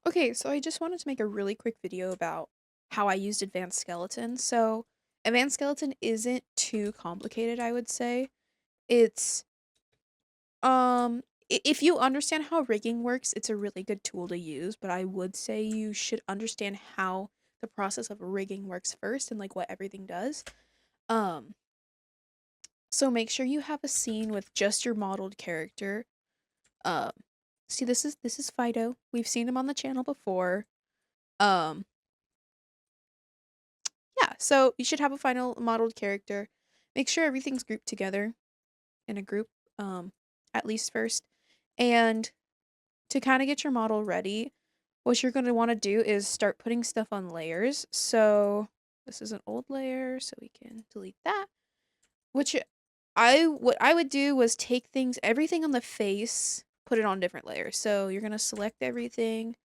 Okay, so I just wanted to make a really quick video about how I used Advanced Skeleton. So, Advanced Skeleton isn't too complicated, I would say. It's if you understand how rigging works, it's a really good tool to use, but I would say you should understand how the process of rigging works first and like what everything does. Um, so make sure you have a scene with just your modeled character. Um, see this is Fido. We've seen him on the channel before. Um, Yeah, so you should have a final modeled character. Make sure everything's grouped together in a group, at least first. And to kind of get your model ready, what you're going to want to do is start putting stuff on layers. So this is an old layer, so we can delete that. Which what I would do was take everything on the face, put it on different layers. So you're going to select everything,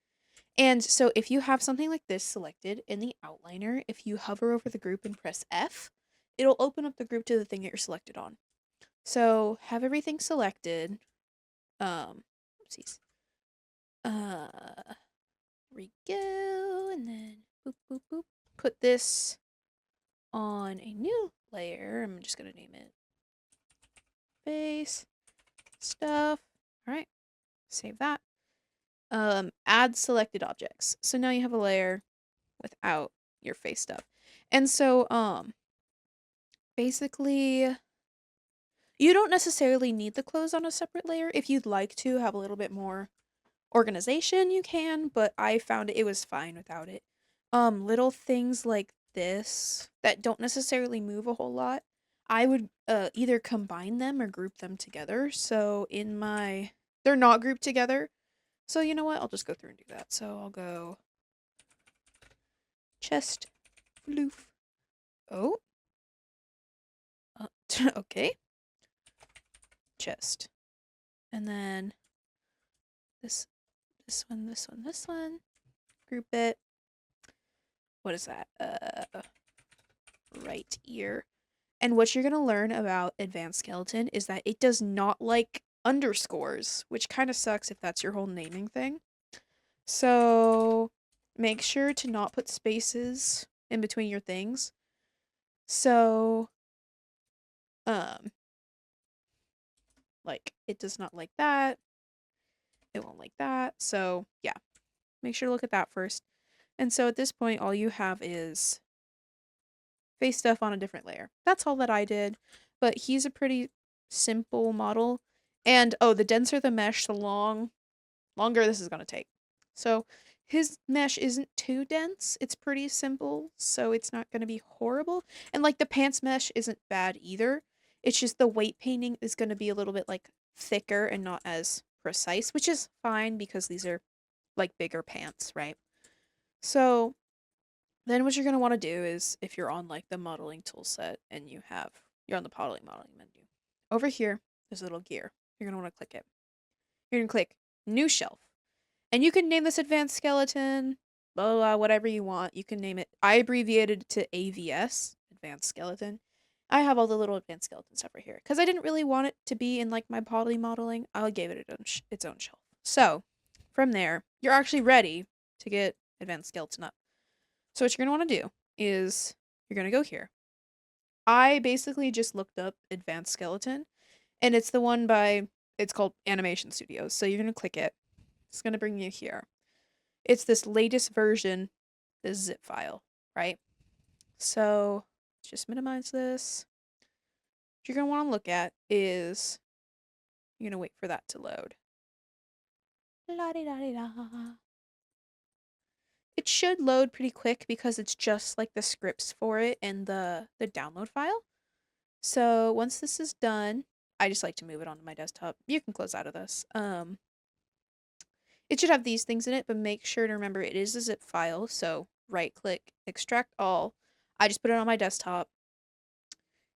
and so if you have something like this selected in the outliner, if you hover over the group and press F, it'll open up the group to the thing that you're selected on. So have everything selected. Oopsies. Here we go, and then boop boop boop. Put this on a new layer. I'm just gonna name it face stuff. All right, save that. Add selected objects. So now you have a layer without your face stuff. And so basically you don't necessarily need the clothes on a separate layer. If you'd like to have a little bit more organization, you can, but I found it was fine without it. Little things like this that don't necessarily move a whole lot, I would either combine them or group them together. So they're not grouped together. So you know what? I'll just go through and do that. So I'll go chest floof. Oh, okay. Chest. And then this one. Group it. What is that? Right ear. And what you're going to learn about Advanced Skeleton is that it does not like underscores, which kind of sucks if that's your whole naming thing. So make sure to not put spaces in between your things. So, um, like, it does not like that. It won't like that. So, yeah, make sure to look at that first. And so at this point, all you have is face stuff on a different layer. That's all that I did, but he's a pretty simple model. And oh, the denser the mesh, the longer this is going to take. So his mesh isn't too dense. It's pretty simple, so it's not going to be horrible. And like the pants mesh isn't bad either. It's just the weight painting is going to be a little bit like thicker and not as precise, which is fine because these are like bigger pants, right? So then what you're going to want to do is if you're on like the modeling tool set and you're on the modeling menu. Over here, there's a little gear. You're going to want to click it. You're going to click new shelf. And you can name this advanced skeleton, blah, blah, blah, whatever you want. You can name it. I abbreviated to AVS, advanced skeleton. I have all the little advanced skeleton stuff right here because I didn't really want it to be in like my poly modeling. I gave it its own shelf. So from there, you're actually ready to get advanced skeleton up. So what you're going to want to do is you're going to go here. I basically just looked up advanced skeleton and it's called Animation Studios. So you're going to click it. It's going to bring you here. It's this latest version, this zip file, right? So let's just minimize this. What you're going to want to look at is you're going to wait for that to load. La-di-da-di-da. It should load pretty quick because it's just like the scripts for it and the download file. So once this is done, I just like to move it onto my desktop. You can close out of this. It should have these things in it, but make sure to remember it is a zip file. So right click, extract all. I just put it on my desktop.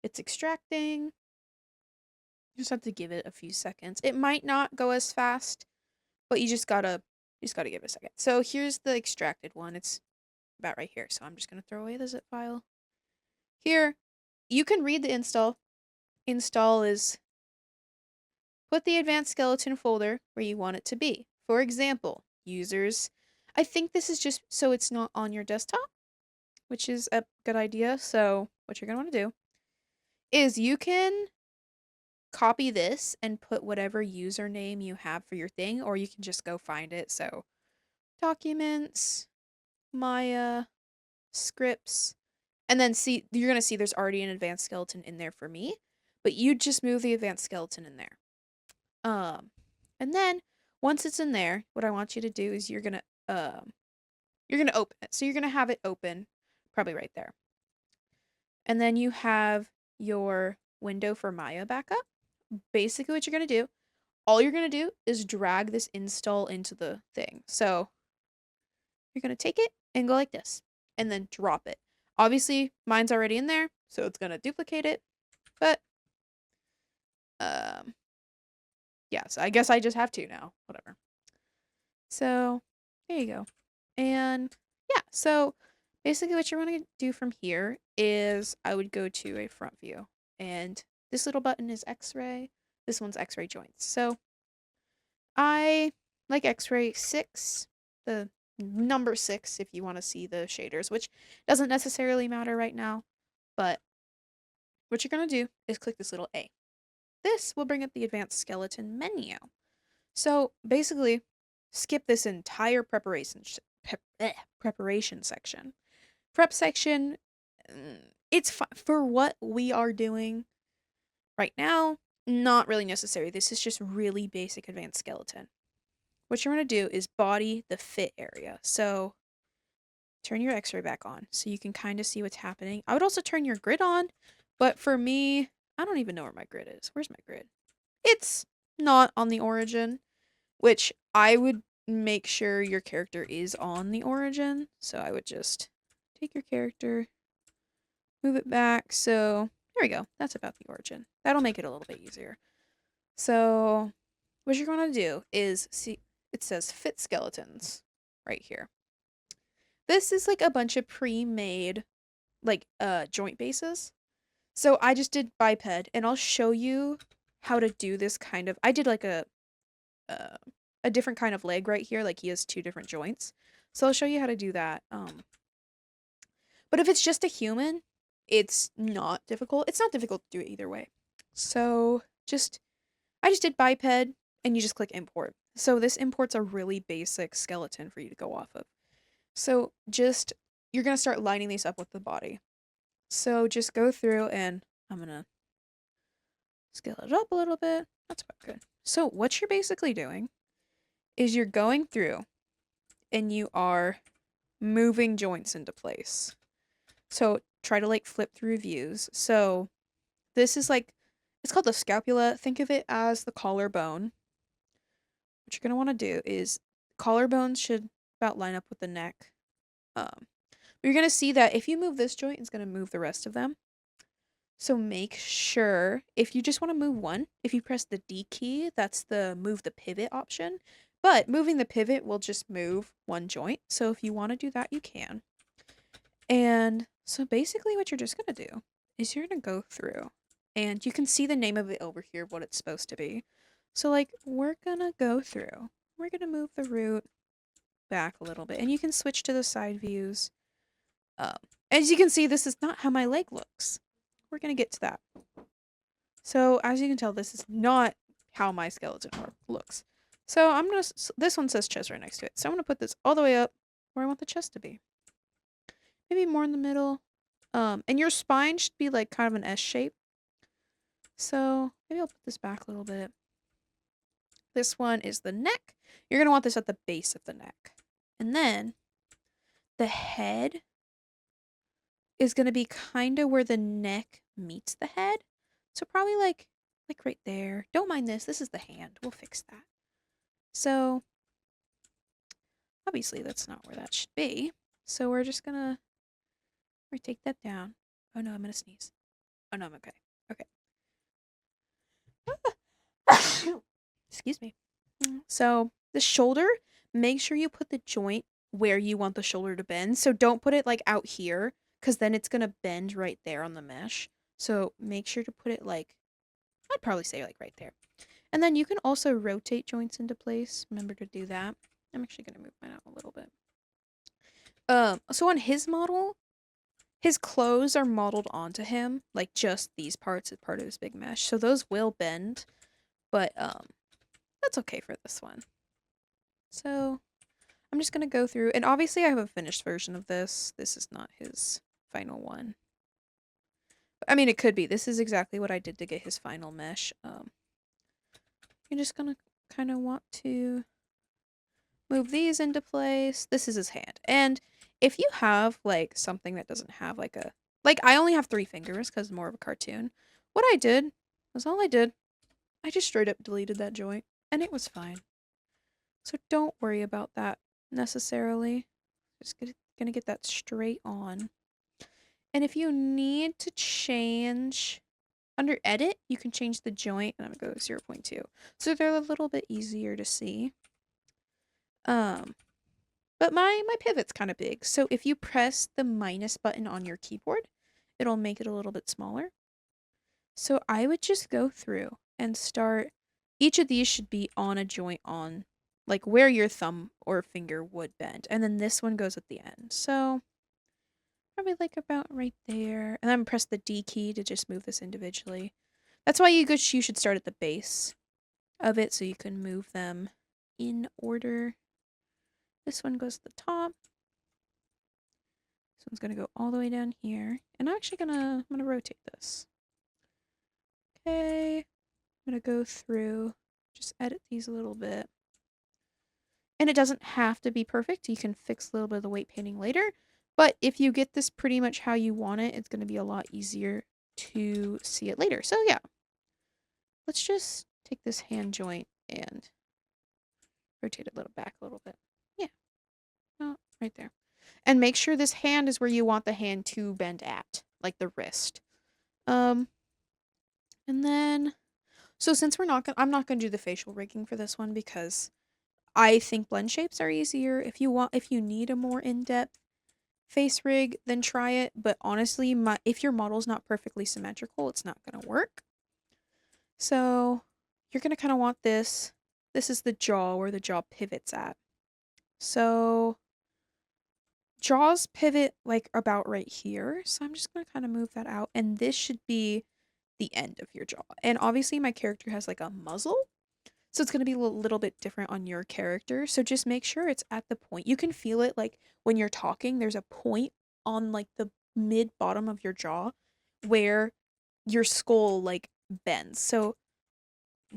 It's extracting. You just have to give it a few seconds. It might not go as fast, but you just gotta give it a second. So here's the extracted one. It's about right here. So I'm just gonna throw away the zip file. Here, you can read the install. Install is put the advanced skeleton folder where you want it to be. For example, users. I think this is just so it's not on your desktop, which is a good idea. So what you're going to want to do is you can copy this and put whatever username you have for your thing, or you can just go find it. So documents, Maya, scripts, and then see you're going to see there's already an advanced skeleton in there for me, but you just move the advanced skeleton in there. And then once it's in there, what I want you to do is you're going to open it. So you're going to have it open probably right there. And then you have your window for Maya back up. Basically what you're going to do, all you're going to do is drag this install into the thing. So you're going to take it and go like this and then drop it. Obviously, mine's already in there, so it's going to duplicate it. But yeah, so I guess I just have to now. Whatever. So there you go. And yeah, so basically what you want to do from here is I would go to a front view. And this little button is X-ray. This one's X-ray joints. So I like X-ray 6, the number 6 if you want to see the shaders, which doesn't necessarily matter right now. But what you're going to do is click this little A. This will bring up the advanced skeleton menu. So basically, skip this entire preparation section. Prep section, it's for what we are doing right now, not really necessary. This is just really basic advanced skeleton. What you're going to do is body the fit area. So turn your x-ray back on so you can kind of see what's happening. I would also turn your grid on, but for me, I don't even know where my grid is. Where's my grid? It's not on the origin, which I would make sure your character is on the origin. So I would just take your character, move it back. So there we go. That's about the origin. That'll make it a little bit easier. So what you're going to do is see, it says fit skeletons right here. This is like a bunch of pre-made like joint bases. So I just did biped, and I'll show you how to do this kind of. I did like a different kind of leg right here, like he has 2 different joints. So I'll show you how to do that. But if it's just a human, it's not difficult. It's not difficult to do it either way. So I just did biped, and you just click import. So this imports a really basic skeleton for you to go off of. So you're going to start lining these up with the body. So just go through, and I'm going to scale it up a little bit. That's about good. So what you're basically doing is you're going through and you are moving joints into place. So try to like flip through views. So this is like, it's called the scapula. Think of it as the collarbone. What you're going to want to do is collarbones should about line up with the neck. You're going to see that if you move this joint, it's going to move the rest of them. So make sure, if you just want to move one, if you press the D key, that's the move the pivot option. But moving the pivot will just move one joint. So if you want to do that, you can. And so basically what you're just going to do is you're going to go through. And you can see the name of it over here, what it's supposed to be. So like, we're going to go through. We're going to move the root back a little bit. And you can switch to the side views. As you can see, this is not how my leg looks. We're going to get to that. So as you can tell, this is not how my skeleton looks. So I'm going to, this one says chest right next to it. So I'm going to put this all the way up where I want the chest to be. Maybe more in the middle. And your spine should be like kind of an S shape. So maybe I'll put this back a little bit. This one is the neck. You're going to want this at the base of the neck. And then the head is going to be kind of where the neck meets the head. So probably like right there. Don't mind this. This is the hand. We'll fix that. So obviously that's not where that should be. So we're just going to take that down. Oh no, I'm going to sneeze. Oh no, I'm okay. Okay. Excuse me. So the shoulder, make sure you put the joint where you want the shoulder to bend. So don't put it like out here, because then it's going to bend right there on the mesh. So make sure to put it like, I'd probably say like right there. And then you can also rotate joints into place. Remember to do that. I'm actually going to move mine out a little bit. So on his model, his clothes are modeled onto him, like just these parts as part of his big mesh. So those will bend, but that's okay for this one. So I'm just gonna go through, and obviously I have a finished version of this. This is not his final one. I mean, it could be. This is exactly what I did to get his final mesh. You're just gonna kind of want to move these into place. This is his hand. And if you have like something that doesn't have like a, like I only have 3 fingers because it's more of a cartoon. What I did was all I did. I just straight up deleted that joint and it was fine. So don't worry about that necessarily. Just gonna get that straight on. And if you need to change under edit, you can change the joint, and I'm gonna go 0.2. So they're a little bit easier to see. But my pivot's kind of big. So if you press the minus button on your keyboard, it'll make it a little bit smaller. So I would just go through and start, each of these should be on a joint on like where your thumb or finger would bend. And then this one goes at the end. So probably like about right there. And then press the D key to just move this individually. That's why you should start at the base of it so you can move them in order. This one goes to the top. This one's gonna go all the way down here. And I'm actually I'm gonna rotate this. Okay. I'm gonna go through, just edit these a little bit. And it doesn't have to be perfect. You can fix a little bit of the weight painting later. But if you get this pretty much how you want it, it's gonna be a lot easier to see it later. So yeah. Let's just take this hand joint and rotate it a little back a little bit. Yeah. Oh, right there. And make sure this hand is where you want the hand to bend at, like the wrist. And then, so since I'm not gonna do the facial rigging for this one because I think blend shapes are easier. If you need a more in-depth face rig, then try it. But honestly, if your model's not perfectly symmetrical, it's not gonna work. So you're gonna kind of want this. This is the jaw where the jaw pivots at. So jaws pivot like about right here. So I'm just going to kind of move that out. And this should be the end of your jaw. And obviously my character has like a muzzle. So it's going to be a little bit different on your character. So just make sure it's at the point. You can feel it like when you're talking, there's a point on like the mid bottom of your jaw where your skull like bends. So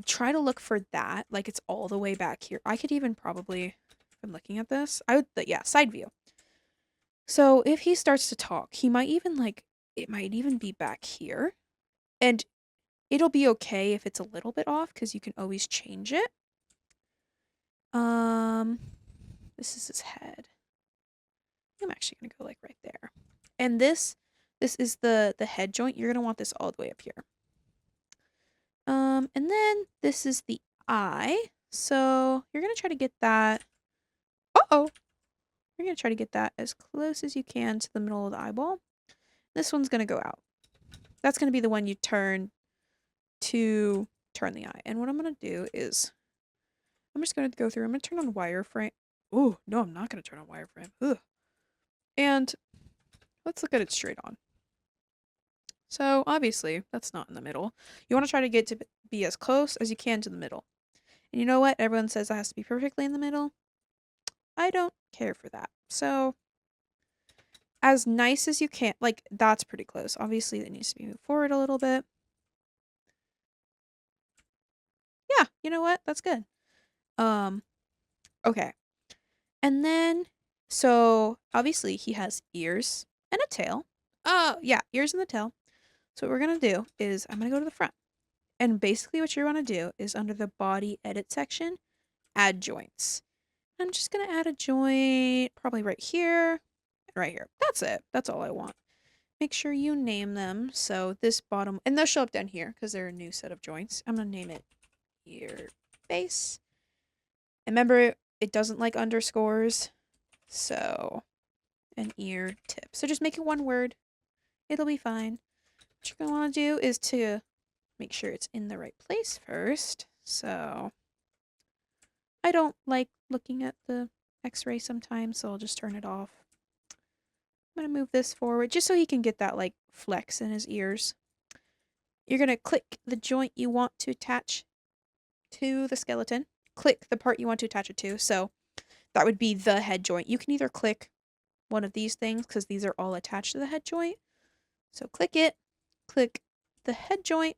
try to look for that. Like it's all the way back here. I could even probably, if I'm looking at this, yeah, side view. So if he starts to talk, he might even like, it might even be back here. And it'll be okay if it's a little bit off because you can always change it. This is his head. I'm actually gonna go like right there. And this is the head joint. You're gonna want this all the way up here. And then this is the eye. So you're gonna try to get that. Uh-oh. You're gonna try to get that as close as you can to the middle of the eyeball. This one's gonna go out. That's gonna be the one you turn to turn the eye. And what I'm gonna do is I'm just gonna go through. I'm gonna turn on wireframe. Oh no, I'm not gonna turn on wireframe. Ugh. And let's look at it straight on. So obviously that's not in the middle. You want to try to get to be as close as you can to the middle. And you know what? Everyone says it has to be perfectly in the middle. I don't care for that. So as nice as you can, like that's pretty close. Obviously it needs to be moved forward a little bit. Yeah, you know what? That's good. Okay. And then, so obviously he has ears and a tail. Oh, yeah, ears and the tail. So what we're going to do is I'm going to go to the front. And basically what you want to do is under the body edit section, add joints. I'm just going to add a joint probably right here and right here. That's it. That's all I want. Make sure you name them. So this bottom, and they'll show up down here because they're a new set of joints. I'm going to name it ear base. And remember, it doesn't like underscores. So, an ear tip. So just make it one word. It'll be fine. What you're going to want to do is to make sure it's in the right place first. So, I don't like looking at the x-ray sometimes, so I'll just turn it off. I'm going to move this forward just so he can get that like flex in his ears. You're going to click the joint you want to attach to the skeleton. Click the part you want to attach it to. So that would be the head joint. You can either click one of these things because these are all attached to the head joint. So click it, click the head joint,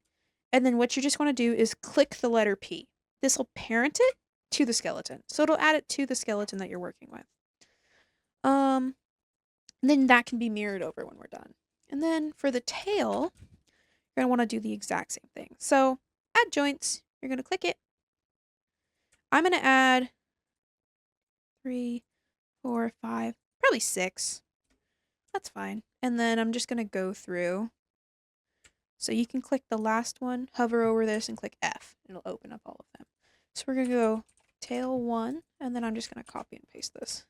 and then what you just want to do is click the letter P. This will parent it to the skeleton. So it'll add it to the skeleton that you're working with. Then that can be mirrored over when we're done. And then for the tail, you're going to want to do the exact same thing. So add joints, you're going to click it. I'm going to add 3, 4, 5, probably 6. That's fine. And then I'm just going to go through. So you can click the last one, hover over this, and click F. It'll open up all of them. So we're going to go tail 1, and then I'm just going to copy and paste this.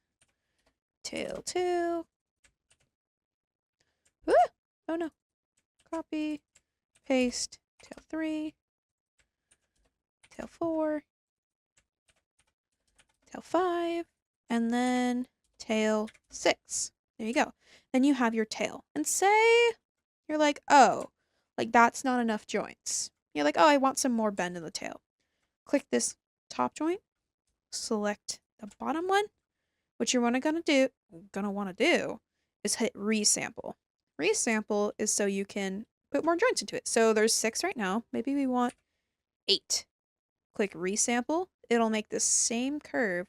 Tail 2. Woo! Oh no. Copy, paste, tail 3, tail 4, tail 5, and then tail 6. There you go. Then you have your tail. And say you're like, oh, like that's not enough joints. You're like, oh, I want some more bend in the tail. Click this top joint, select the bottom one. What you're gonna want to do is hit resample. Resample is so you can put more joints into it. So there's 6 right now. Maybe we want 8. Click resample. It'll make the same curve,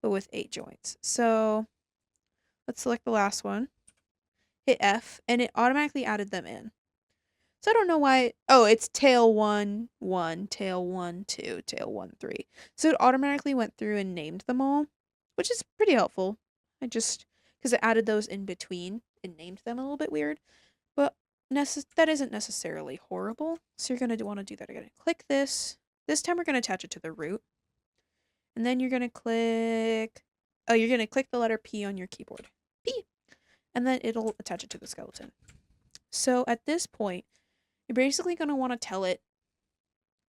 but with 8 joints. So let's select the last one. Hit F, and it automatically added them in. So I don't know why. Oh, it's tail 1, 1, tail 1, 2, tail 1, 3. So it automatically went through and named them all, which is pretty helpful. Because it added those in between and named them a little bit weird. But that isn't necessarily horrible. So you're going to want to do that again. Click this. This time we're going to attach it to the root. And then you're going to click. Oh, you're going to click the letter P on your keyboard. P. And then it'll attach it to the skeleton. So at this point, you're basically going to want to tell it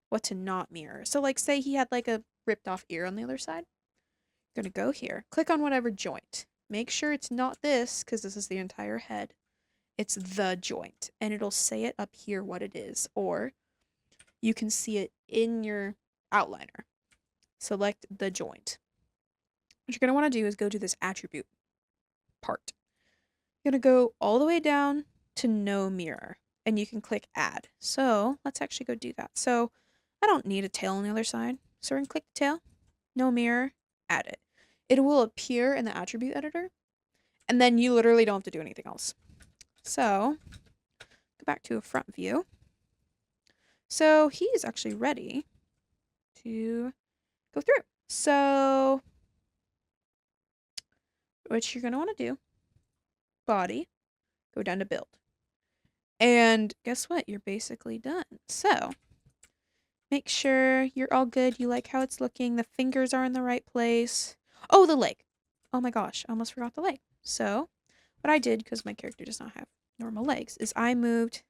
what to not mirror. So like say he had like a ripped off ear on the other side. You're going to go here. Click on whatever joint. Make sure it's not this because this is the entire head. It's the joint. And it'll say it up here what it is. Or you can see it in your outliner. Select the joint. What you're going to want to do is go to this attribute part. You're going to go all the way down to no mirror. And you can click add. So let's actually go do that. So I don't need a tail on the other side. So we're going to click the tail. No mirror. Add it. It will appear in the attribute editor. And then you literally don't have to do anything else. So go back to a front view. So he's actually ready to go through. So what you're going to want to do, body, go down to build. And guess what? You're basically done. So make sure you're all good. You like how it's looking. The fingers are in the right place. Oh, the leg. Oh my gosh, I almost forgot the leg. So what I did, because my character does not have normal legs, is I moved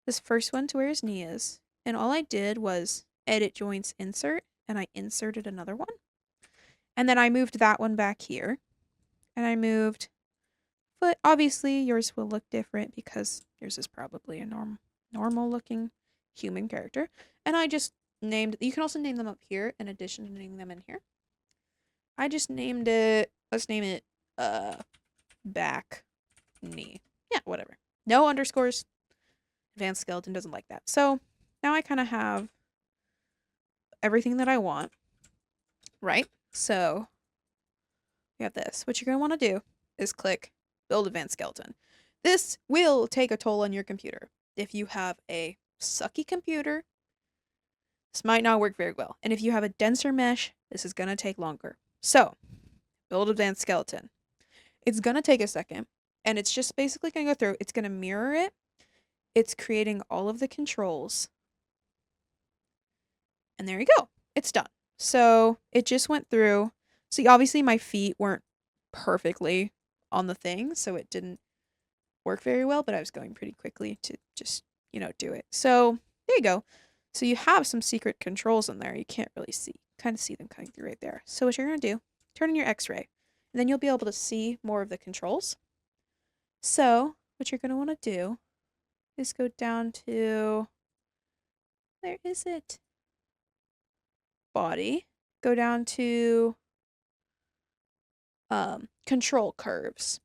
this first one to where his knee is. And all I did was edit joints, insert, and I inserted another one. And then I moved that one back here. And I moved foot. Obviously, yours will look different because yours is probably a normal looking human character. And I just named, you can also name them up here in addition to naming them in here. I just named it, let's name it back knee. Yeah, whatever. No underscores. Advanced Skeleton doesn't like that. So now I kind of have everything that I want, right? So we have this. What you're going to want to do is click Build Advanced Skeleton. This will take a toll on your computer. If you have a sucky computer, this might not work very well. And if you have a denser mesh, this is going to take longer. So, Build Advanced Skeleton. It's going to take a second, and it's just basically going to go through. It's going to mirror it. It's creating all of the controls. And there you go. It's done. So, it just went through. See, obviously my feet weren't perfectly on the thing, so it didn't work very well, but I was going pretty quickly to just, do it. So, there you go. So you have some secret controls in there. You can't really kind of see them coming through right there. So what you're going to do, turn on your X-ray, and then you'll be able to see more of the controls. So what you're going to want to do is go down to, where is it? Body. Go down to control curves.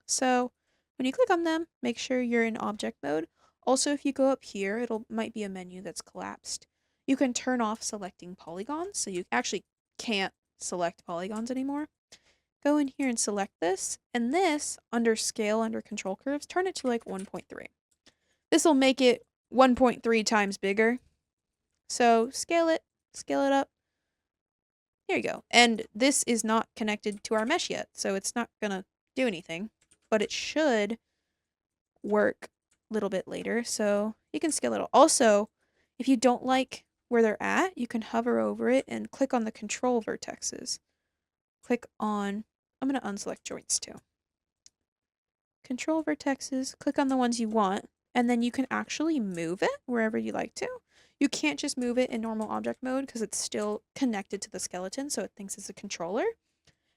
So when you click on them, make sure you're in object mode. Also, if you go up here, it'll might be a menu that's collapsed. You can turn off selecting polygons, so you actually can't select polygons anymore. Go in here and select this, and this, under scale, under control curves, turn it to like 1.3. This will make it 1.3 times bigger. So scale it up. Here you go. And this is not connected to our mesh yet, so it's not gonna do anything, but it should work a little bit later, so you can scale it. Also, if you don't like where they're at, you can hover over it and click on the control vertexes. Click on, I'm gonna unselect joints too. Control vertexes, click on the ones you want, and then you can actually move it wherever you like to. You can't just move it in normal object mode because it's still connected to the skeleton, so it thinks it's a controller.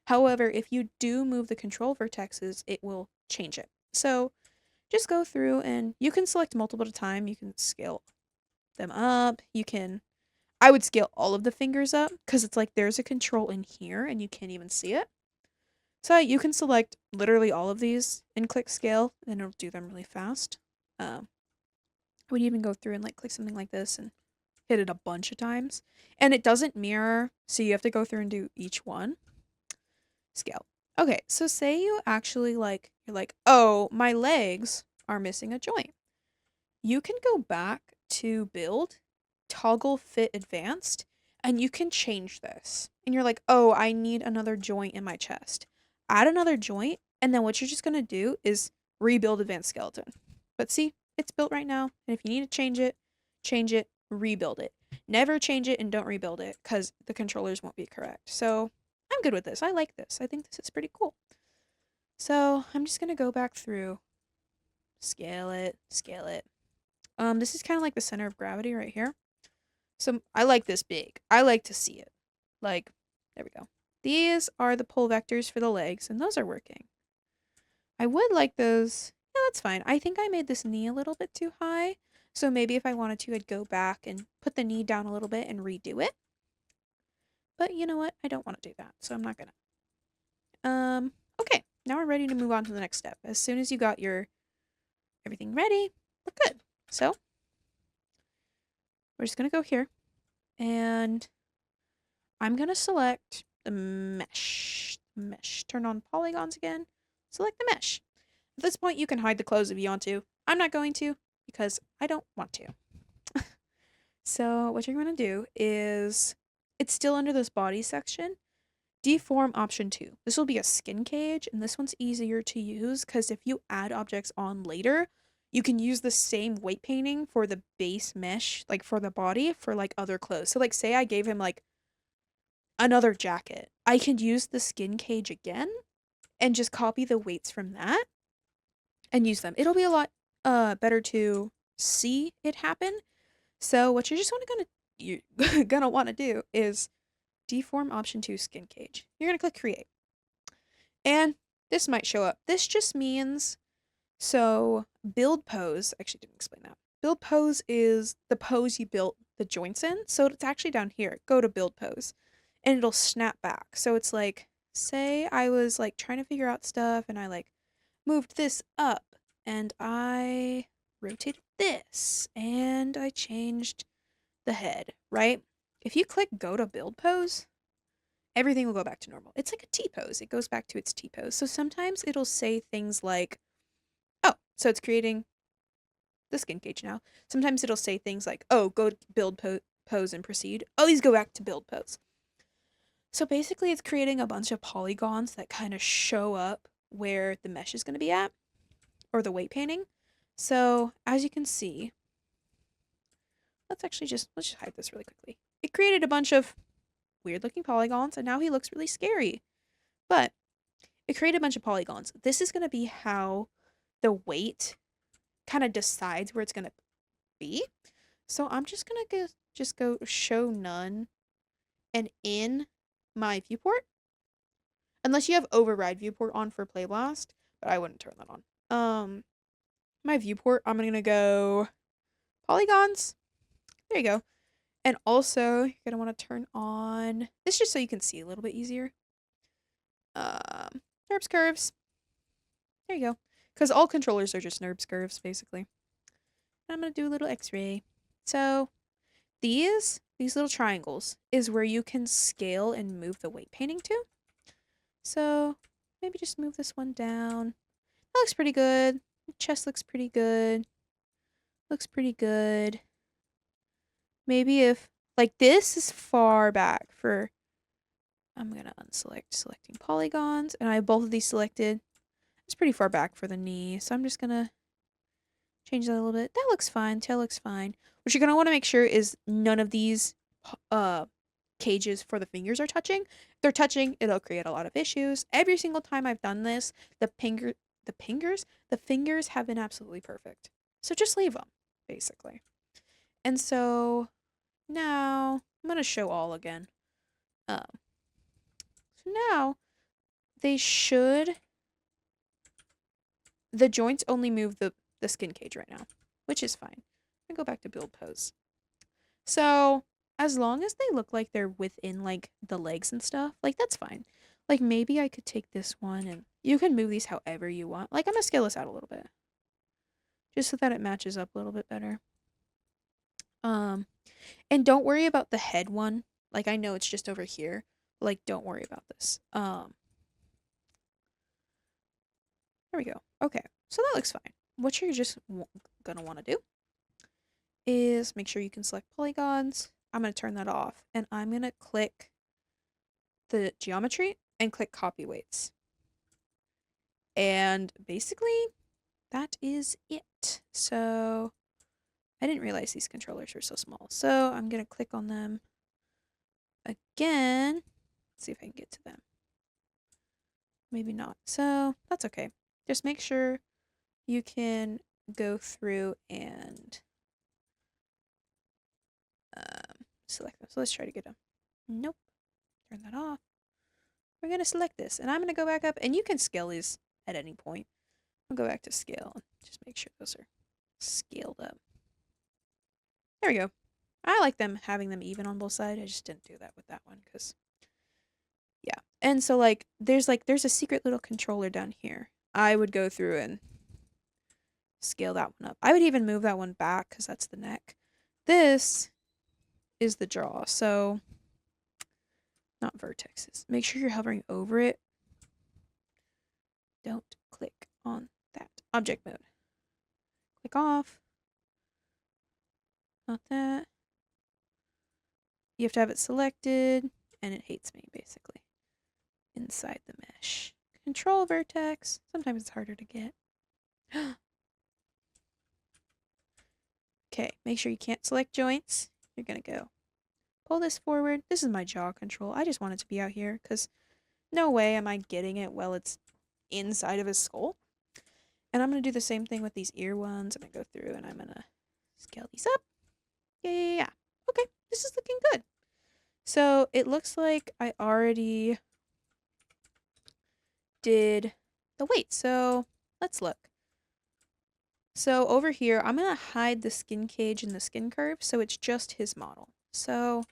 However, if you do move the control vertexes, it will change it. So just go through and you can select multiple at a time. You can scale them up. I would scale all of the fingers up because it's like there's a control in here and you can't even see it. So you can select literally all of these and click scale and it'll do them really fast. I would even go through and like click something like this and hit it a bunch of times. And it doesn't mirror, so you have to go through and do each one. Scale. Okay, so say you actually you're like, oh, my legs are missing a joint. You can go back to build, toggle fit advanced, and you can change this. And you're like, oh, I need another joint in my chest. Add another joint, and then what you're just gonna do is rebuild advanced skeleton. But see, it's built right now, and if you need to change it, rebuild it. Never change it and don't rebuild it, because the controllers won't be correct. So I'm good with this. I like this. I think this is pretty cool. So I'm just gonna go back through, scale it. This is kind of like the center of gravity right here. So I like this big. I like to see it. Like, there we go. These are the pull vectors for the legs, and those are working. I would like those. Yeah, that's fine. I think I made this knee a little bit too high. So maybe if I wanted to, I'd go back and put the knee down a little bit and redo it. But you know what? I don't want to do that, so I'm not gonna. Okay. Now we're ready to move on to the next step. As soon as you got your everything ready, we're good. So we're just gonna go here and I'm gonna select the mesh. Turn on polygons again. Select the mesh. At this point, you can hide the clothes if you want to. I'm not going to because I don't want to. So what you're gonna do is, it's still under this body section. Deform option 2. This will be a skin cage, and this one's easier to use because if you add objects on later, you can use the same weight painting for the base mesh, like for the body, for like other clothes. So like say I gave him like another jacket. I could use the skin cage again and just copy the weights from that and use them. It'll be a lot better to see it happen. So what you're just gonna want to do is deform option 2 skin cage. You're gonna click create. And this might show up. This just means, so build pose, actually didn't explain that. Build pose is the pose you built the joints in. So it's actually down here. Go to build pose and it'll snap back. So it's like, say I was like trying to figure out stuff and I like moved this up and I rotated this and I changed the head, right? If you click go to build pose, everything will go back to normal. It's like a T pose. It goes back to its T pose. So sometimes it'll say things like, oh, so it's creating the skin cage now. Sometimes it'll say things like, oh, go to build pose and proceed. Oh, these go back to build pose. So basically it's creating a bunch of polygons that kind of show up where the mesh is going to be at, or the weight painting. So as you can see, let's just hide this really quickly. It created a bunch of weird looking polygons and now he looks really scary. But it created a bunch of polygons. This is going to be how the weight kind of decides where it's going to be. So I'm just going to go show none and in my viewport. Unless you have override viewport on for Playblast, but I wouldn't turn that on. my viewport, I'm gonna go polygons. There you go. And also, you're gonna want to turn on this just so you can see a little bit easier. NURBS curves. There you go. Because all controllers are just NURBS curves, basically. And I'm gonna do a little X-ray. So these little triangles is where you can scale and move the weight painting to. So maybe just move this one down. That looks pretty good. The chest looks pretty good. Looks pretty good. Maybe if, like, this is far back for, I'm gonna unselect selecting polygons, and I have both of these selected. It's pretty far back for the knee, so I'm just gonna change that a little bit. That looks fine. Tail looks fine. What you're gonna want to make sure is none of these cages for the fingers are touching. If they're touching, it'll create a lot of issues. Every single time I've done this, the fingers have been absolutely perfect. So just leave them, basically. And so now I'm gonna show all again. So now they should. The joints only move the skin cage right now, which is fine. I go back to build pose. So as long as they look like they're within like the legs and stuff, like that's fine. Like maybe I could take this one and you can move these however you want. Like I'm gonna scale this out a little bit. Just so that it matches up a little bit better. And don't worry about the head one. Like I know it's just over here. Like don't worry about this. There we go. Okay. So that looks fine. What you're just gonna want to do is make sure you can select polygons. I'm going to turn that off and I'm going to click the geometry and click copy weights. And basically that is it. So I didn't realize these controllers were so small. So I'm going to click on them again. Let's see if I can get to them. Maybe not. So that's okay. Just make sure you can go through and select them. So let's try to get them. Nope. Turn that off. We're going to select this. And I'm going to go back up. And you can scale these at any point. I'll go back to scale and just make sure those are scaled up. There we go. I like them having them even on both sides. I just didn't do that with that one because, yeah. And so there's a secret little controller down here. I would go through and scale that one up. I would even move that one back because that's the neck. This is the jaw. So not vertexes. Make sure you're hovering over it. Don't click on that. Object mode. Click off. Not that. You have to have it selected, and it hates me, basically. Inside the mesh. Control vertex. Sometimes it's harder to get. Okay, make sure you can't select joints. You're gonna go pull this forward. This is my jaw control. I just want it to be out here, because no way am I getting it while it's inside of his skull. And I'm gonna do the same thing with these ear ones. I'm gonna go through and I'm gonna scale these up. Yeah. Okay, this is looking good. So it looks like I already did the weight. So let's look. So over here, I'm going to hide the skin cage and the skin curve. So it's just his model. So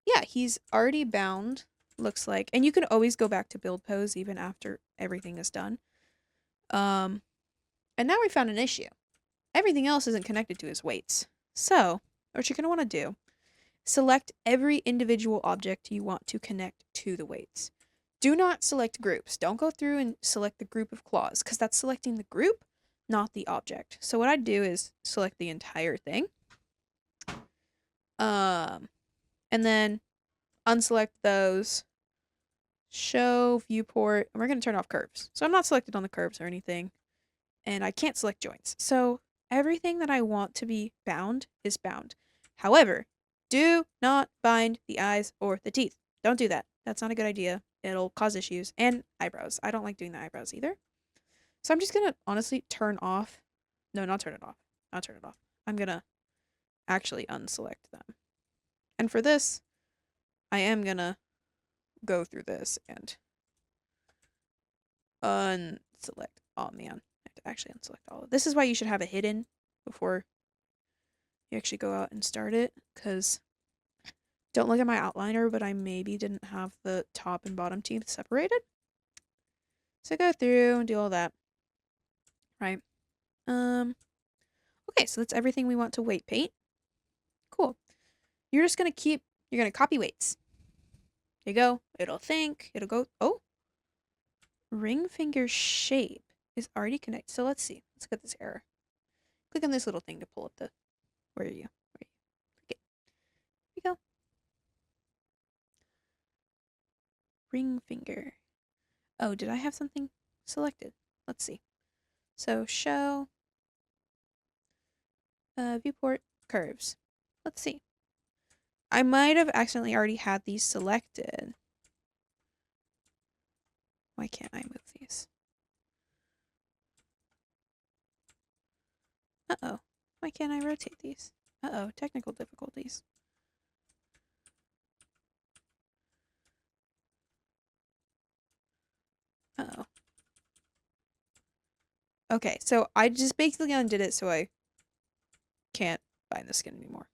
yeah, he's already bound, looks like. And you can always go back to build pose even after everything is done. And now we found an issue. Everything else isn't connected to his weights. So what you're going to want to do, select every individual object you want to connect to the weights. Do not select groups. Don't go through and select the group of claws, because that's selecting the group, not the object. So what I'd do is select the entire thing. And then unselect those. Show viewport. And we're going to turn off curves. So I'm not selected on the curves or anything. And I can't select joints. So everything that I want to be bound is bound. However, do not bind the eyes or the teeth. Don't do that. That's not a good idea. It'll cause issues. And eyebrows. I don't like doing the eyebrows either. So I'm just going to honestly turn off. No, not turn it off. Not turn it off. I'm going to actually unselect them. And for this, I am going to go through this and unselect Oh man, I have to actually unselect all of this. Is why you should have it hidden before you actually go out and start it, because don't look at my outliner, but I maybe didn't have the top and bottom teeth separated. So go through and do all that. Right. Okay, so that's everything we want to weight paint. Cool. You're gonna copy weights. There you go. It'll think, it'll go, oh, ring finger shape is already connected. So let's see. Let's get this error. Click on this little thing to pull up the, where are you? Okay. Here we go. Ring finger. Oh, did I have something selected? Let's see. So show, viewport, curves. Let's see. I might have accidentally already had these selected. Why can't I move these? Uh-oh. Why can't I rotate these? Uh-oh, technical difficulties. Uh-oh. Okay, so I just basically undid it so I can't find the skin anymore.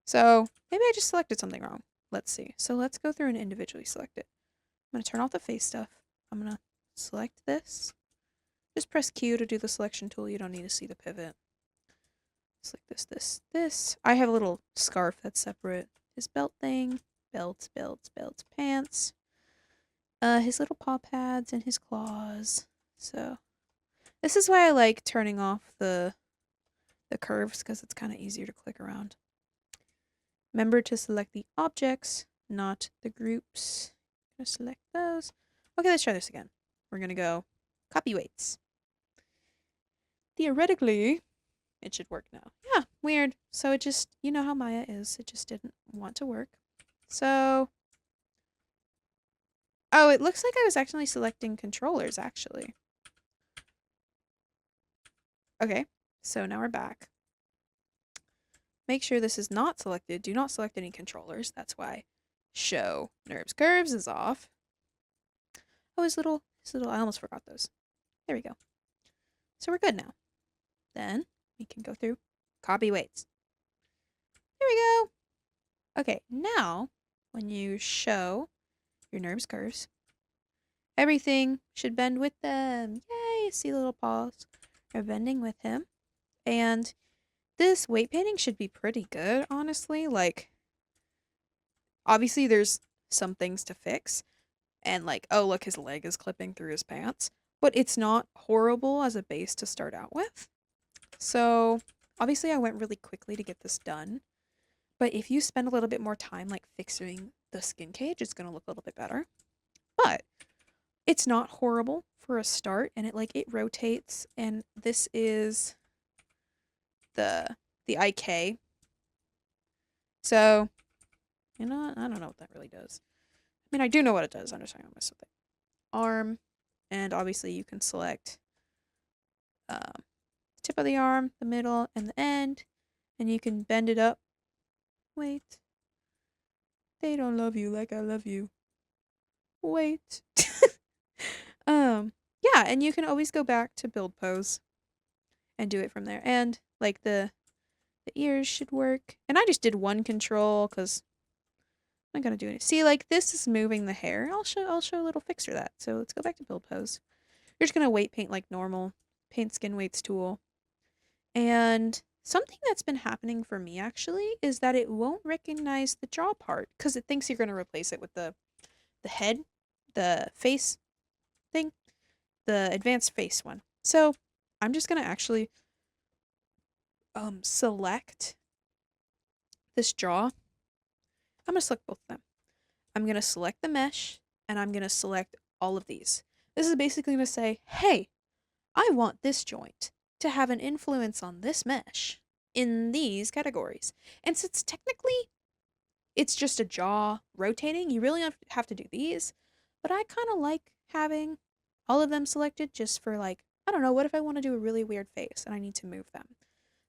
So maybe I just selected something wrong. Let's see. So let's go through and individually select it. I'm going to turn off the face stuff. I'm going to select this. Just press Q to do the selection tool. You don't need to see the pivot. Select this. I have a little scarf that's separate. His belt thing. Belts, pants. His little paw pads and his claws. So this is why I like turning off the curves, because it's kind of easier to click around. Remember to select the objects, not the groups. I'm gonna select those. Okay, let's try this again. We're gonna go copy weights. Theoretically, it should work now. Yeah, weird. So it just, you know how Maya is. It just didn't want to work. So, oh, it looks like I was actually selecting controllers, actually. Okay, so now we're back. Make sure this is not selected. Do not select any controllers. That's why show nerves curves is off. Oh, his little, I almost forgot those. There we go. So we're good now. Then we can go through copy weights. There we go. Okay, now when you show your nerves curves, everything should bend with them. Yay! See little paws are bending with him. And this weight painting should be pretty good, honestly. Like, obviously there's some things to fix. And like, oh, look, his leg is clipping through his pants. But it's not horrible as a base to start out with. So, obviously I went really quickly to get this done. But if you spend a little bit more time like fixing the skin cage, it's going to look a little bit better. But it's not horrible for a start, and it rotates, and this is the IK. So, you know what? I don't know what that really does. I mean, I do know what it does. I'm just trying to mess with it. Arm, and obviously you can select the tip of the arm, the middle, and the end, and you can bend it up. Wait. They don't love you like I love you. Wait. Yeah, and you can always go back to build pose and do it from there. And like the ears should work. And I just did one control because I'm not gonna do it. See, like this is moving the hair. I'll show a little fixer that. So let's go back to build pose. You're just gonna weight paint like normal. Paint skin weights tool. And something that's been happening for me actually is that it won't recognize the jaw part because it thinks you're gonna replace it with the head, the face thing, the advanced face one. So I'm just gonna actually select this jaw. I'm gonna select both of them. I'm gonna select the mesh, and I'm gonna select all of these. This is basically gonna say, hey, I want this joint to have an influence on this mesh in these categories. And since technically it's just a jaw rotating, you really have to do these. But I kind of like having all of them selected just for like, I don't know, what if I want to do a really weird face and I need to move them?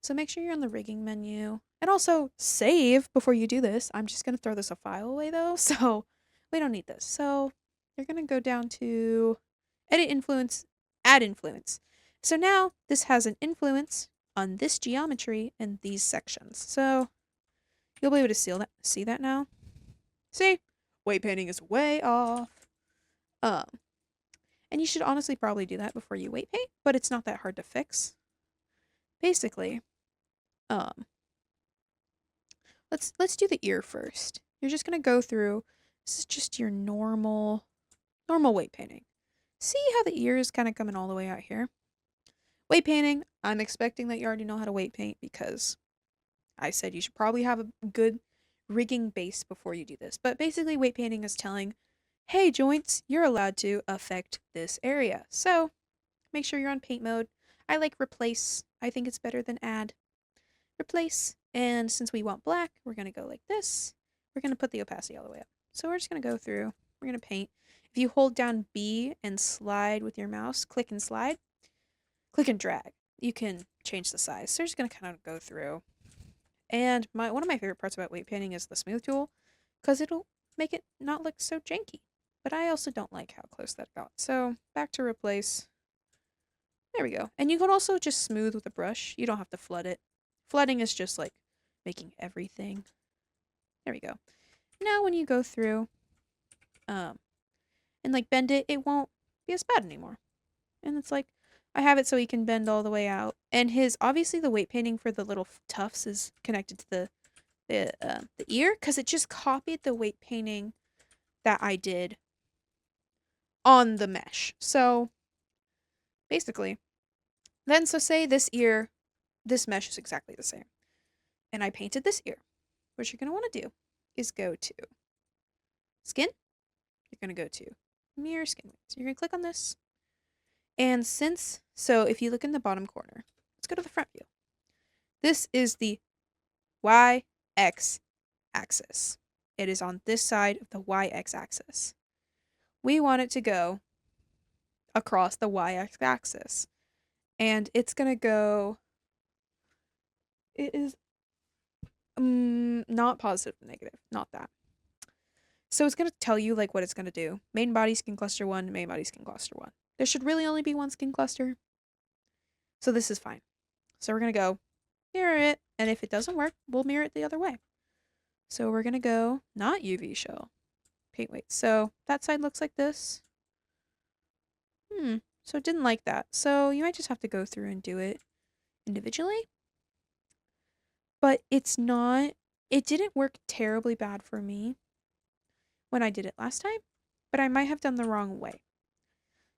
So make sure you're on the rigging menu. And also save before you do this. I'm just going to throw this a file away though, so we don't need this. So you're going to go down to edit influence, add influence. So now this has an influence on this geometry and these sections. So you'll be able to see that now. See? Weight painting is way off. Um, and you should honestly probably do that before you weight paint, but it's not that hard to fix. Basically, um, let's do the ear first. You're just gonna go through. This is just your normal weight painting. See how the ear is kind of coming all the way out here? Weight painting, I'm expecting that you already know how to weight paint because I said you should probably have a good rigging base before you do this. But basically, weight painting is telling, hey, joints, you're allowed to affect this area. So make sure you're on paint mode. I like replace. I think it's better than add. Replace. And since we want black, we're going to go like this. We're going to put the opacity all the way up. So we're just going to go through. We're going to paint. If you hold down B and slide with your mouse, click and slide, click and drag, you can change the size. So we're just going to kind of go through. And one of my favorite parts about weight painting is the smooth tool, because it'll make it not look so janky. But I also don't like how close that got. So back to replace. There we go. And you can also just smooth with a brush. You don't have to flood it. Flooding is just like making everything. There we go. Now when you go through and like bend it, it won't be as bad anymore. And it's like, I have it so he can bend all the way out. And obviously the weight painting for the little tufts is connected to the ear, because it just copied the weight painting that I did on the mesh. So basically, then so say this ear, this mesh is exactly the same. And I painted this ear. What you're going to want to do is go to skin. You're going to go to mirror skin weights. You're going to click on this. And so if you look in the bottom corner, let's go to the front view. This is the YX axis. It is on this side of the YX axis. We want it to go across the YX axis. And it's going to go, it is not positive and negative, not that. So it's going to tell you like what it's going to do. Main body skin cluster 1, main body skin cluster 1. There should really only be one skin cluster. So this is fine. So we're going to go mirror it. And if it doesn't work, we'll mirror it the other way. So we're going to go not UV shell. Paint weight. So that side looks like this. So it didn't like that. So you might just have to go through and do it individually. But it didn't work terribly bad for me when I did it last time, but I might have done the wrong way.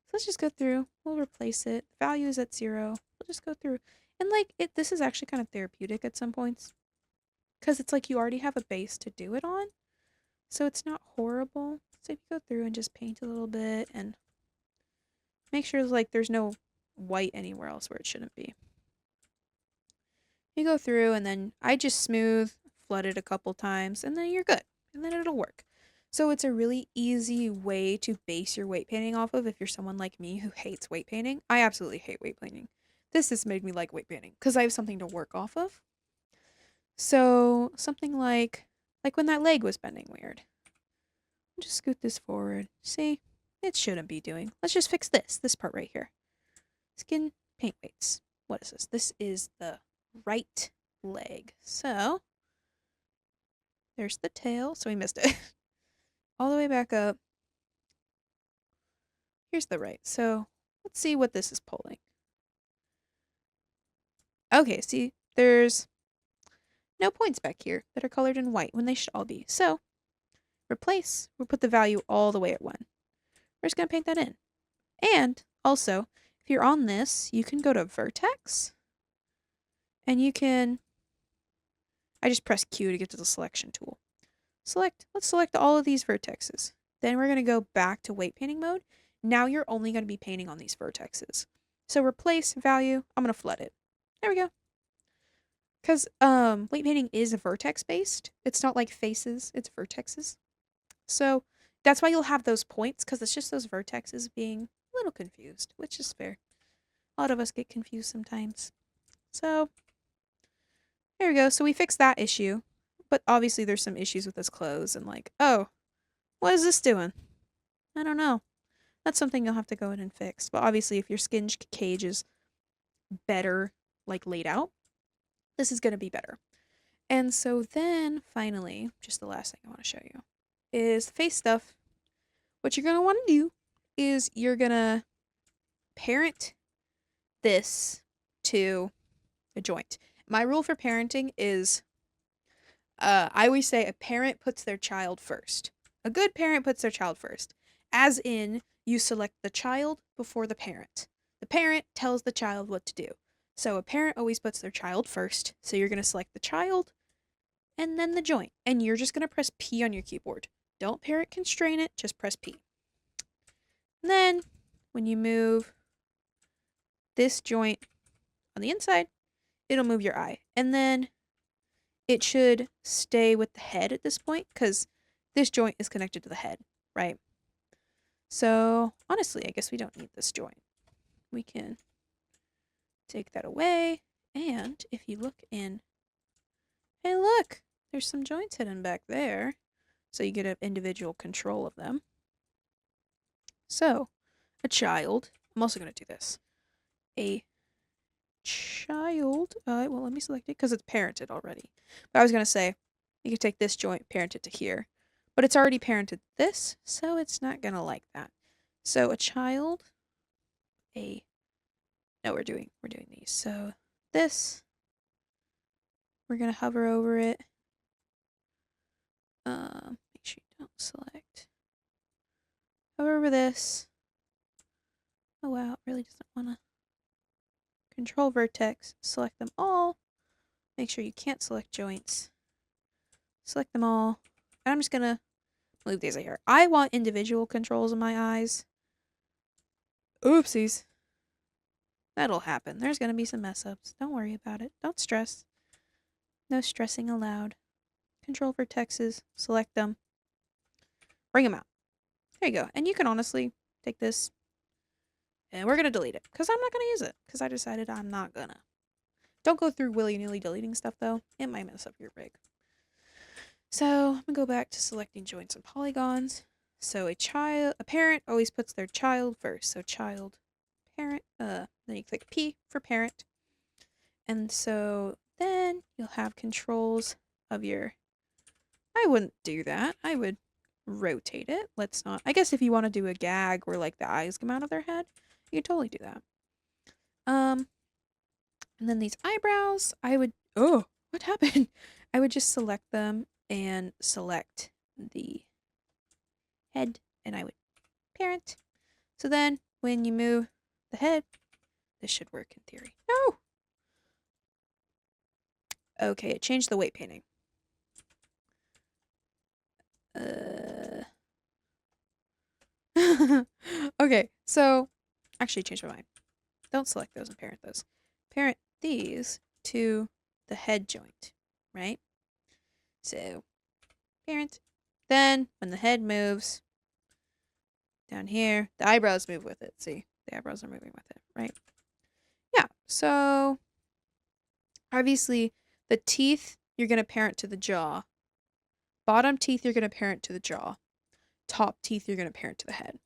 So let's just go through. We'll replace it. Value is at 0. We'll just go through. And like this is actually kind of therapeutic at some points, because it's like you already have a base to do it on. So it's not horrible. So if you go through and just paint a little bit and make sure like there's no white anywhere else where it shouldn't be. You go through and then I just smooth, flood it a couple times, and then you're good. And then it'll work. So it's a really easy way to base your weight painting off of if you're someone like me who hates weight painting. I absolutely hate weight painting. This has made me like weight painting because I have something to work off of. So something like when that leg was bending weird. I'll just scoot this forward. See? It shouldn't be doing. Let's just fix this part right here. Skin paint weights. What is this? This is the right leg. So there's the tail. So we missed it. All the way back up. Here's the right. So let's see what this is pulling. Okay, see, there's no points back here that are colored in white when they should all be. So replace, we'll put the value all the way at 1. We're just going to paint that in. And also, if you're on this, you can go to vertex. And you can, I just press Q to get to the selection tool. Let's select all of these vertexes. Then we're going to go back to weight painting mode. Now you're only going to be painting on these vertexes. So replace value, I'm going to flood it. There we go. Because weight painting is vertex based. It's not like faces, it's vertexes. So that's why you'll have those points, because it's just those vertexes being a little confused, which is fair. A lot of us get confused sometimes. So there we go. So we fixed that issue. But obviously there's some issues with this clothes and like, oh, what is this doing? I don't know. that's something you'll have to go in and fix. But obviously, if your skin cage is better, like laid out, this is going to be better. And so then finally, just the last thing I want to show you is the face stuff. What you're going to want to do is you're going to parent this to a joint. My rule for parenting is I always say a parent puts their child first. A good parent puts their child first. As in, you select the child before the parent. The parent tells the child what to do. So a parent always puts their child first. So you're going to select the child and then the joint. And you're just going to press P on your keyboard. Don't parent constrain it, just press P. And then when you move this joint on the inside, it'll move your eye. And then it should stay with the head at this point because this joint is connected to the head, right? So honestly, I guess we don't need this joint. We can take that away. And if you look in, hey, look, there's some joints hidden back there. So you get an individual control of them. So a child, I'm also going to do this. A child, well, let me select it because it's parented already. But I was going to say, you could take this joint, parent it to here. But it's already parented this, so it's not going to like that. So a child, no, we're doing these. So this, we're going to hover over it. Make sure you don't select. Hover over this. Oh wow, it really doesn't want to. Control vertex, select them all. Make sure you can't select joints. Select them all. And I'm just going to move these here. I want individual controls in my eyes. Oopsies. That'll happen. There's going to be some mess ups. Don't worry about it. Don't stress. No stressing allowed. Control vertexes. Select them. Bring them out. There you go. And you can honestly take this. And we're going to delete it. Because I'm not going to use it. Because I decided I'm not going to. Don't go through willy-nilly deleting stuff, though. It might mess up your rig. So I'm going to go back to selecting joints and polygons. So a parent always puts their child first. So child, parent, then you click P for parent. And so then you'll have controls of your, I wouldn't do that. I would rotate it. Let's not, I guess if you want to do a gag where like the eyes come out of their head, you could totally do that. And then these eyebrows, I would, oh, what happened? I would just select them and select the head and I would parent. So then when you move the head, this should work in theory. No! Okay, it changed the weight painting. Okay, so actually change my mind. Don't select those and parent those. Parent these to the head joint, right? So parent. Then when the head moves down here, the eyebrows move with it. See, the eyebrows are moving with it, right? Yeah, so obviously the teeth you're going to parent to the jaw. Bottom teeth you're going to parent to the jaw. Top teeth you're going to parent to the head.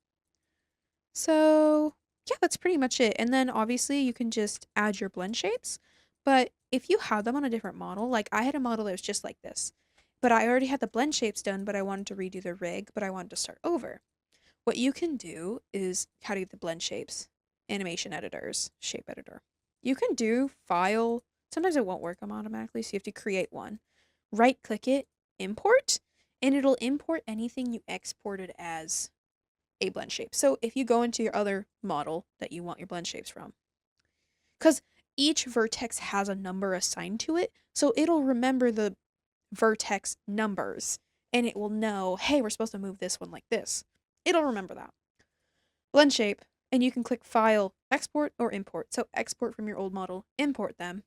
So yeah, that's pretty much it. And then obviously you can just add your blend shapes. But if you have them on a different model, like I had a model that was just like this, but I already had the blend shapes done, but I wanted to redo the rig, but I wanted to start over. What you can do is how to get the blend shapes, animation editors, shape editor. You can do file. Sometimes it won't work automatically, so you have to create one. Right click it, import, and it'll import anything you exported as a blend shape. So if you go into your other model that you want your blend shapes from, because each vertex has a number assigned to it, so it'll remember the vertex numbers and it will know, hey, we're supposed to move this one like this. It'll remember that. Blend shape, and you can click File, Export, or Import. So export from your old model, import them,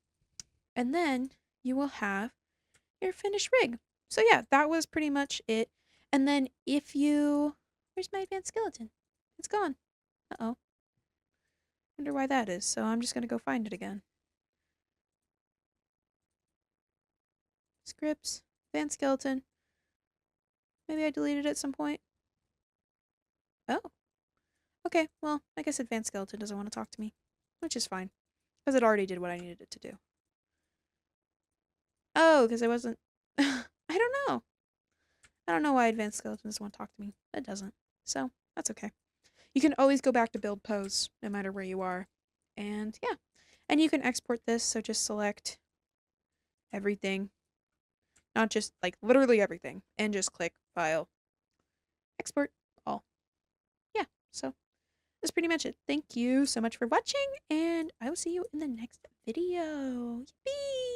and then you will have your finished rig. So yeah, that was pretty much it. And then if you, where's my advanced skeleton? It's gone. Uh-oh. Wonder why that is. So I'm just gonna go find it again. Scripts, advanced skeleton. Maybe I deleted it at some point. Oh. Okay, well, I guess Advanced Skeleton doesn't want to talk to me, which is fine, because it already did what I needed it to do. Oh, because I wasn't... I don't know. I don't know why Advanced Skeleton doesn't want to talk to me. It doesn't. So, that's okay. You can always go back to build pose, no matter where you are. And, yeah. And you can export this, so just select everything. Not just, like, literally everything. And just click File. Export all. Yeah, so that's pretty much it. Thank you so much for watching, and I will see you in the next video. Yippee!